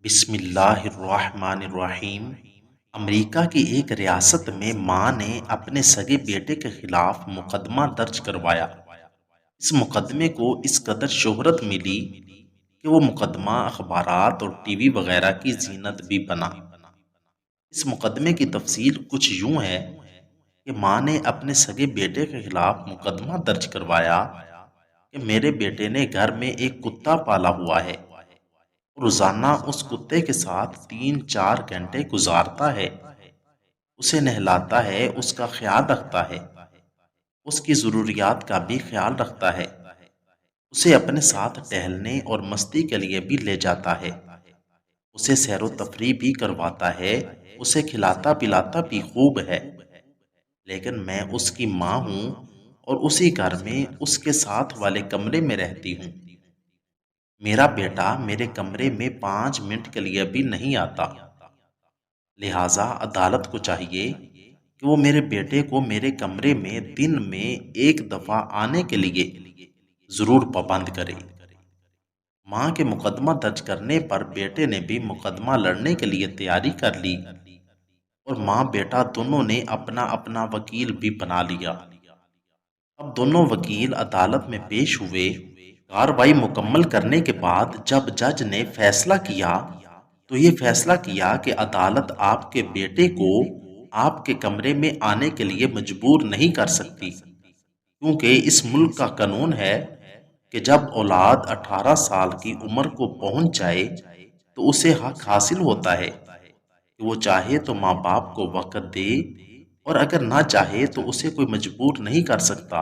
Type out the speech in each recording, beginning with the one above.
بسم اللہ الرحمن الرحیم۔ امریکہ کی ایک ریاست میں ماں نے اپنے سگے بیٹے کے خلاف مقدمہ درج کروایا۔ اس مقدمے کو اس قدر شہرت ملی کہ وہ مقدمہ اخبارات اور ٹی وی وغیرہ کی زینت بھی بنا۔ اس مقدمے کی تفصیل کچھ یوں ہے کہ ماں نے اپنے سگے بیٹے کے خلاف مقدمہ درج کروایا کہ میرے بیٹے نے گھر میں ایک کتا پالا ہوا ہے، روزانہ اس کتے کے ساتھ 3-4 گھنٹے گزارتا ہے، اسے نہلاتا ہے، اس کا خیال رکھتا ہے، اس کی ضروریات کا بھی خیال رکھتا ہے، اسے اپنے ساتھ ٹہلنے اور مستی کے لیے بھی لے جاتا ہے، اسے سیر و تفریح بھی کرواتا ہے، اسے کھلاتا پلاتا بھی خوب ہے۔ لیکن میں اس کی ماں ہوں اور اسی گھر میں اس کے ساتھ والے کمرے میں رہتی ہوں۔ میرا بیٹا میرے کمرے میں 5 منٹ کے لیے بھی نہیں آتا، لہٰذا عدالت کو چاہیے کہ وہ میرے بیٹے کو میرے کمرے میں دن میں 1 دفعہ آنے کے لیے ضرور پابند کرے۔ ماں کے مقدمہ درج کرنے پر بیٹے نے بھی مقدمہ لڑنے کے لیے تیاری کر لی اور ماں بیٹا دونوں نے اپنا اپنا وکیل بھی بنا لیا۔ اب دونوں وکیل عدالت میں پیش ہوئے۔ کارروائی مکمل کرنے کے بعد جب جج نے فیصلہ کیا تو یہ فیصلہ کیا کہ عدالت آپ کے بیٹے کو آپ کے کمرے میں آنے کے لیے مجبور نہیں کر سکتی، کیونکہ اس ملک کا قانون ہے کہ جب اولاد 18 سال کی عمر کو پہنچ جائے تو اسے حق حاصل ہوتا ہے کہ وہ چاہے تو ماں باپ کو وقت دے، اور اگر نہ چاہے تو اسے کوئی مجبور نہیں کر سکتا،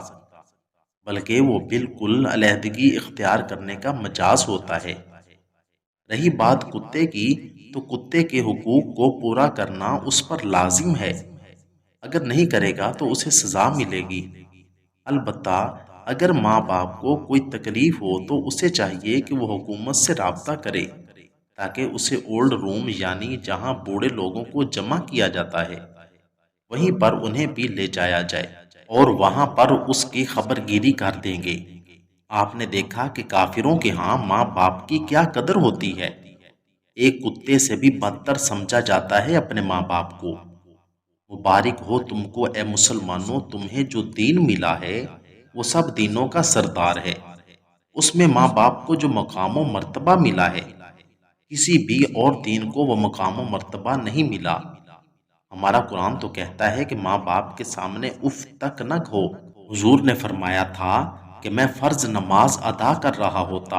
بلکہ وہ بالکل علیحدگی اختیار کرنے کا مجاز ہوتا ہے۔ رہی بات کتے کی، تو کتے کے حقوق کو پورا کرنا اس پر لازم ہے، اگر نہیں کرے گا تو اسے سزا ملے گی۔ البتہ اگر ماں باپ کو کوئی تکلیف ہو تو اسے چاہیے کہ وہ حکومت سے رابطہ کرے تاکہ اسے اولڈ روم یعنی جہاں بوڑھے لوگوں کو جمع کیا جاتا ہے وہیں پر انہیں بھی لے جایا جائے اور وہاں پر اس کی خبر گیری کر دیں گے۔ آپ نے دیکھا کہ کافروں کے ہاں ماں باپ کی کیا قدر ہوتی ہے، ایک کتے سے بھی بدتر سمجھا جاتا ہے اپنے ماں باپ کو۔ مبارک ہو تم کو اے مسلمانوں، تمہیں جو دین ملا ہے وہ سب دینوں کا سردار ہے، اس میں ماں باپ کو جو مقام و مرتبہ ملا ہے کسی بھی اور دین کو وہ مقام و مرتبہ نہیں ملا۔ ہمارا قرآن تو کہتا ہے کہ ماں باپ کے سامنے اف تک نہ کہو۔ حضور نے فرمایا تھا کہ میں فرض نماز ادا کر رہا ہوتا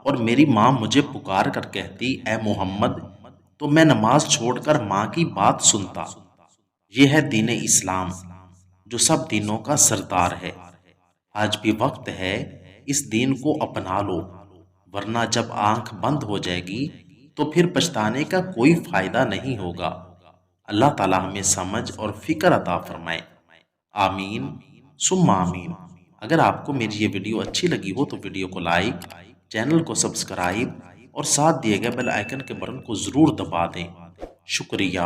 اور میری ماں مجھے پکار کر کہتی اے محمد، تو میں نماز چھوڑ کر ماں کی بات سنتا۔ یہ ہے دین اسلام جو سب دینوں کا سردار ہے۔ آج بھی وقت ہے، اس دین کو اپنا لو، ورنہ جب آنکھ بند ہو جائے گی تو پھر پچھتانے کا کوئی فائدہ نہیں ہوگا۔ اللہ تعالیٰ ہمیں سمجھ اور فکر عطا فرمائے، آمین ثم آمین۔ اگر آپ کو میری یہ ویڈیو اچھی لگی ہو تو ویڈیو کو لائک، چینل کو سبسکرائب اور ساتھ دیے گئے بیل آئیکن کے بٹن کو ضرور دبا دیں۔ شکریہ،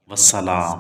والسلام۔